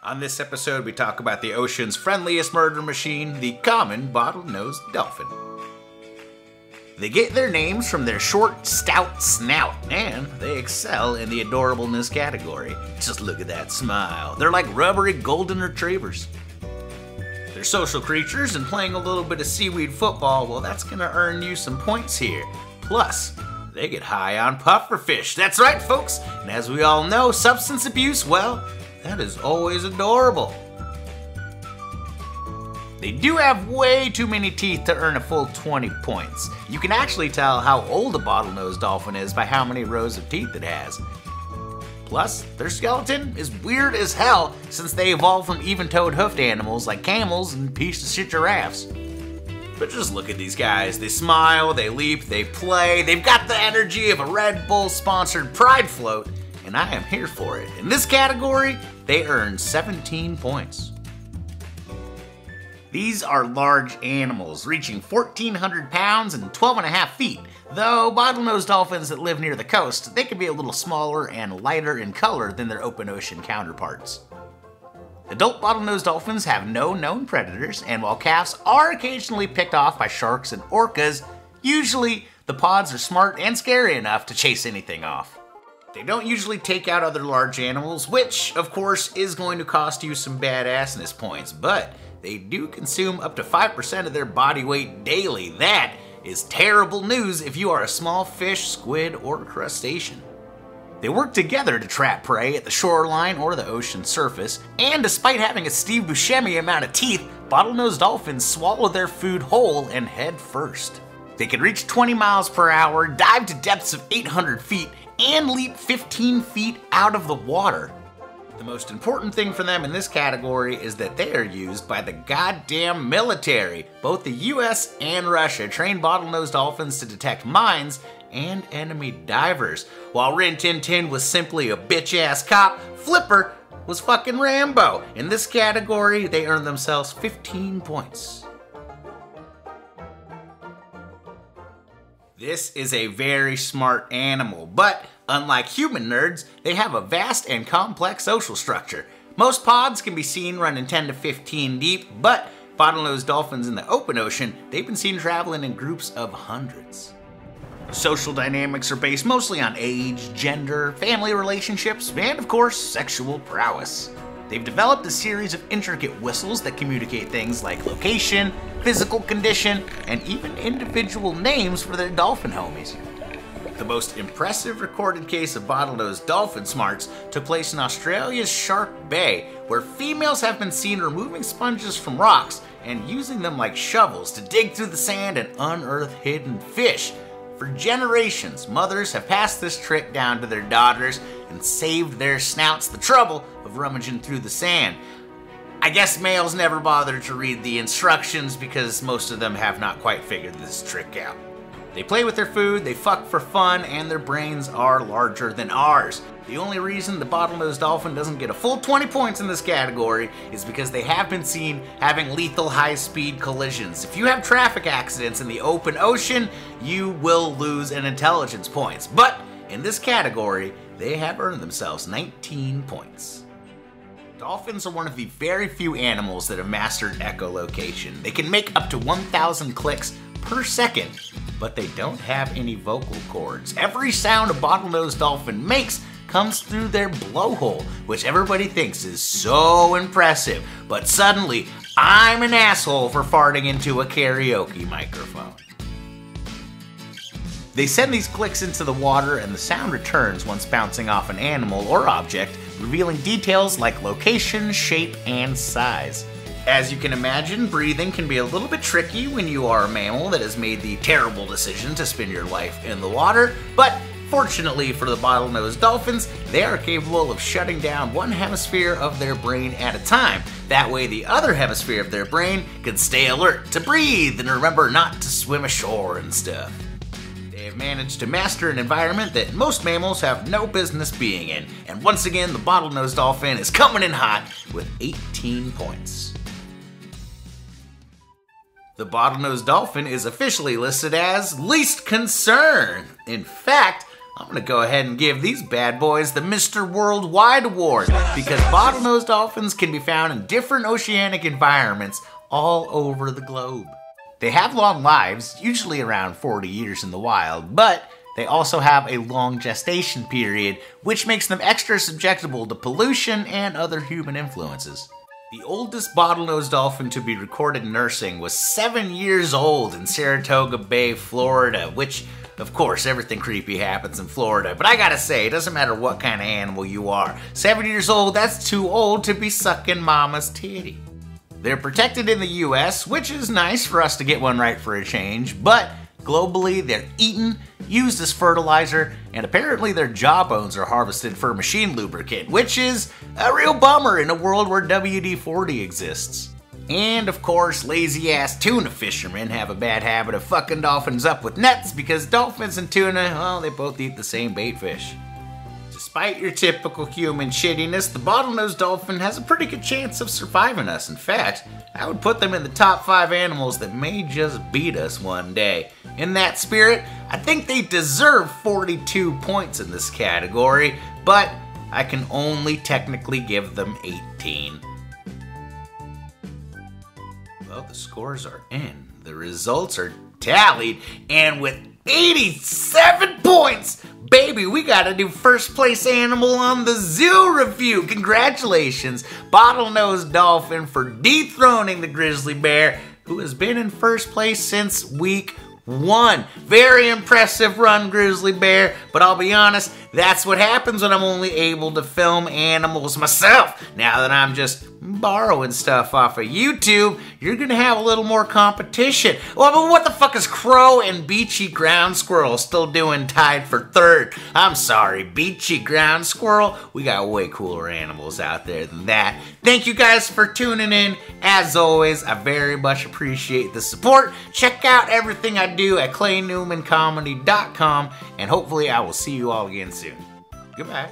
On this episode, we talk about the ocean's friendliest murder machine, the common bottlenose dolphin. They get their names from their short, stout snout, and they excel in the adorableness category. Just look at that smile. They're like rubbery golden retrievers. They're social creatures, and playing a little bit of seaweed football, well, that's gonna earn you some points here. Plus, they get high on pufferfish. That's right, folks. And as we all know, substance abuse, well, that is always adorable. They do have way too many teeth to earn a full 20 points. You can actually tell how old a bottlenose dolphin is by how many rows of teeth it has. Plus, their skeleton is weird as hell since they evolved from even-toed hoofed animals like camels and piece of shit giraffes. But just look at these guys. They smile, they leap, they play. They've got the energy of a Red Bull-sponsored Pride float, and I am here for it. In this category, they earn 17 points. These are large animals, reaching 1,400 pounds and 12.5 feet. Though bottlenose dolphins that live near the coast, they can be a little smaller and lighter in color than their open ocean counterparts. Adult bottlenose dolphins have no known predators, and while calves are occasionally picked off by sharks and orcas, usually the pods are smart and scary enough to chase anything off. They don't usually take out other large animals, which, of course, is going to cost you some badassness points, but they do consume up to 5% of their body weight daily. That is terrible news if you are a small fish, squid, or crustacean. They work together to trap prey at the shoreline or the ocean surface, and despite having a Steve Buscemi amount of teeth, bottlenose dolphins swallow their food whole and head first. They can reach 20 miles per hour, dive to depths of 800 feet, and leap 15 feet out of the water. The most important thing for them in this category is that they are used by the goddamn military. Both the US and Russia train bottlenose dolphins to detect mines and enemy divers. While Rin Tin Tin was simply a bitch-ass cop, Flipper was fucking Rambo. In this category, they earned themselves 15 points. This is a very smart animal, but unlike human nerds, they have a vast and complex social structure. Most pods can be seen running 10 to 15 deep, but bottlenose dolphins in the open ocean, they've been seen traveling in groups of hundreds. Social dynamics are based mostly on age, gender, family relationships, and of course, sexual prowess. They've developed a series of intricate whistles that communicate things like location, physical condition, and even individual names for their dolphin homies. The most impressive recorded case of bottlenose dolphin smarts took place in Australia's Shark Bay, where females have been seen removing sponges from rocks and using them like shovels to dig through the sand and unearth hidden fish. For generations, mothers have passed this trick down to their daughters and saved their snouts the trouble of rummaging through the sand. I guess males never bothered to read the instructions because most of them have not quite figured this trick out. They play with their food, they fuck for fun, and their brains are larger than ours. The only reason the bottlenose dolphin doesn't get a full 20 points in this category is because they have been seen having lethal high-speed collisions. If you have traffic accidents in the open ocean, you will lose an intelligence points. But in this category, they have earned themselves 19 points. Dolphins are one of the very few animals that have mastered echolocation. They can make up to 1,000 clicks per second, but they don't have any vocal cords. Every sound a bottlenose dolphin makes comes through their blowhole, which everybody thinks is so impressive, but suddenly I'm an asshole for farting into a karaoke microphone. They send these clicks into the water and the sound returns once bouncing off an animal or object, revealing details like location, shape, and size. As you can imagine, breathing can be a little bit tricky when you are a mammal that has made the terrible decision to spend your life in the water, but fortunately for the bottlenose dolphins, they are capable of shutting down one hemisphere of their brain at a time. That way the other hemisphere of their brain can stay alert to breathe and remember not to swim ashore and stuff. They have managed to master an environment that most mammals have no business being in, and once again the bottlenose dolphin is coming in hot with 18 points. The bottlenose dolphin is officially listed as least concern. In fact, I'm gonna go ahead and give these bad boys the Mr. Worldwide Award because bottlenose dolphins can be found in different oceanic environments all over the globe. They have long lives, usually around 40 years in the wild, but they also have a long gestation period, which makes them extra susceptible to pollution and other human influences. The oldest bottlenose dolphin to be recorded nursing was 7 years old in Saratoga Bay, Florida, which, of course, everything creepy happens in Florida. But I gotta say, it doesn't matter what kind of animal you are. 7 years old, that's too old to be sucking mama's titty. They're protected in the US, which is nice for us to get one right for a change, but globally, they're eaten, used as fertilizer, and apparently their jawbones are harvested for machine lubricant, which is a real bummer in a world where WD-40 exists. And of course, lazy-ass tuna fishermen have a bad habit of fucking dolphins up with nets because dolphins and tuna, well, they both eat the same bait fish. Despite your typical human shittiness, the bottlenose dolphin has a pretty good chance of surviving us. In fact, I would put them in the top 5 animals that may just beat us one day. In that spirit, I think they deserve 42 points in this category, but I can only technically give them 18. Well, the scores are in, the results are tallied, and with 87 points, baby, we got a new first place animal on the zoo review. Congratulations, Bottlenose Dolphin, for dethroning the grizzly bear, who has been in first place since week 1. Very impressive run, grizzly bear, but I'll be honest, that's what happens when I'm only able to film animals myself. Now that I'm just borrowing stuff off of YouTube, you're gonna have a little more competition. Well, but what the fuck is Crow and Beachy Ground Squirrel still doing tied for 3rd? I'm sorry, Beachy Ground Squirrel, we got way cooler animals out there than that. Thank you guys for tuning in. As always, I very much appreciate the support. Check out everything I do at claynewmancomedy.com, and hopefully I will see you all again soon. Goodbye.